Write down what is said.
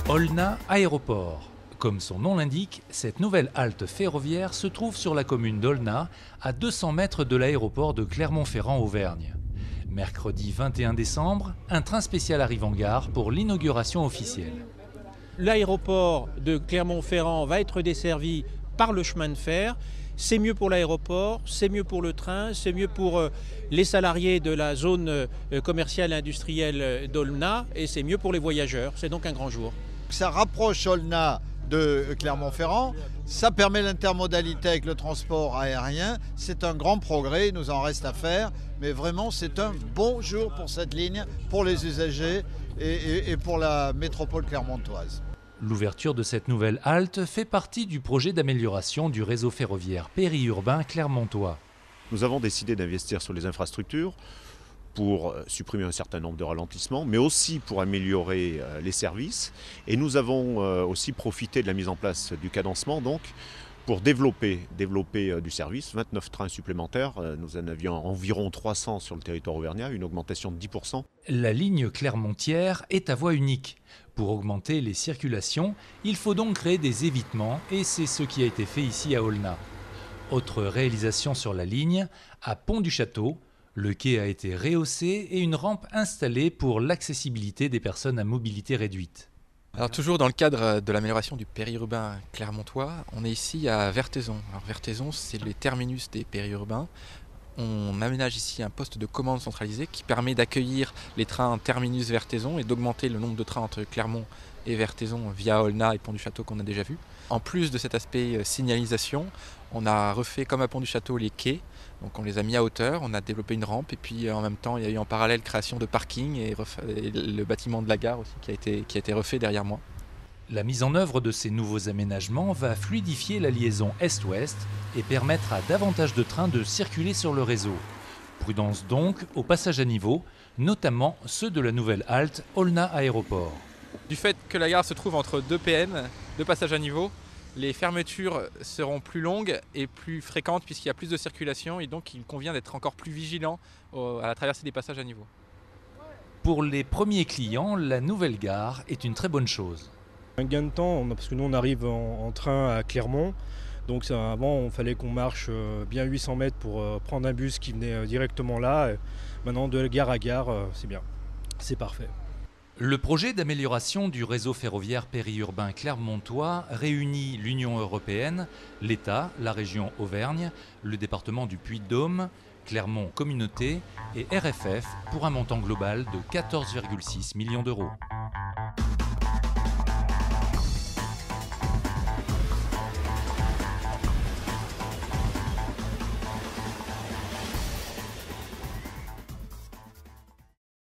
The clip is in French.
Olna Aéroport. Comme son nom l'indique, cette nouvelle halte ferroviaire se trouve sur la commune d'Olna, à 200 mètres de l'aéroport de Clermont-Ferrand-Auvergne. Mercredi 21 décembre, un train spécial arrive en gare pour l'inauguration officielle. L'aéroport de Clermont-Ferrand va être desservi par le chemin de fer. C'est mieux pour l'aéroport, c'est mieux pour le train, c'est mieux pour les salariés de la zone commerciale et industrielle d'Olna et c'est mieux pour les voyageurs. C'est donc un grand jour. Ça rapproche Olna de Clermont-Ferrand, ça permet l'intermodalité avec le transport aérien, c'est un grand progrès, il nous en reste à faire, mais vraiment c'est un bon jour pour cette ligne, pour les usagers et pour la métropole clermontoise. L'ouverture de cette nouvelle halte fait partie du projet d'amélioration du réseau ferroviaire périurbain clermontois. Nous avons décidé d'investir sur les infrastructures pour supprimer un certain nombre de ralentissements, mais aussi pour améliorer les services. Et nous avons aussi profité de la mise en place du cadencement donc, pour développer du service. 29 trains supplémentaires, nous en avions environ 300 sur le territoire auvergnat, une augmentation de 10%. La ligne clermontière est à voie unique. Pour augmenter les circulations, il faut donc créer des évitements et c'est ce qui a été fait ici à Olna. Autre réalisation sur la ligne, à Pont-du-Château, le quai a été rehaussé et une rampe installée pour l'accessibilité des personnes à mobilité réduite. Alors toujours dans le cadre de l'amélioration du périurbain clermontois, on est ici à Vertaison. Alors Vertaison, c'est le terminus des périurbains. On aménage ici un poste de commande centralisé qui permet d'accueillir les trains terminus Vertaison et d'augmenter le nombre de trains entre Clermont et Vertaison via Olna et Pont-du-Château qu'on a déjà vu. En plus de cet aspect signalisation, on a refait comme à Pont-du-Château les quais. Donc on les a mis à hauteur, on a développé une rampe et puis en même temps il y a eu en parallèle création de parking et le bâtiment de la gare aussi qui a été refait derrière moi. La mise en œuvre de ces nouveaux aménagements va fluidifier la liaison Est-Ouest et permettre à davantage de trains de circuler sur le réseau. Prudence donc au passage à niveau, notamment ceux de la nouvelle halte Olna Aéroport. Du fait que la gare se trouve entre deux PN, deux passages à niveau, les fermetures seront plus longues et plus fréquentes puisqu'il y a plus de circulation et donc il convient d'être encore plus vigilant à la traversée des passages à niveau. Pour les premiers clients, la nouvelle gare est une très bonne chose. Un gain de temps, parce que nous on arrive en train à Clermont, donc avant il fallait qu'on marche bien 800 mètres pour prendre un bus qui venait directement là. Maintenant de gare à gare, c'est bien, c'est parfait. Le projet d'amélioration du réseau ferroviaire périurbain clermontois réunit l'Union européenne, l'État, la région Auvergne, le département du Puy-de-Dôme, Clermont Communauté et RFF pour un montant global de 14,6 millions d'euros.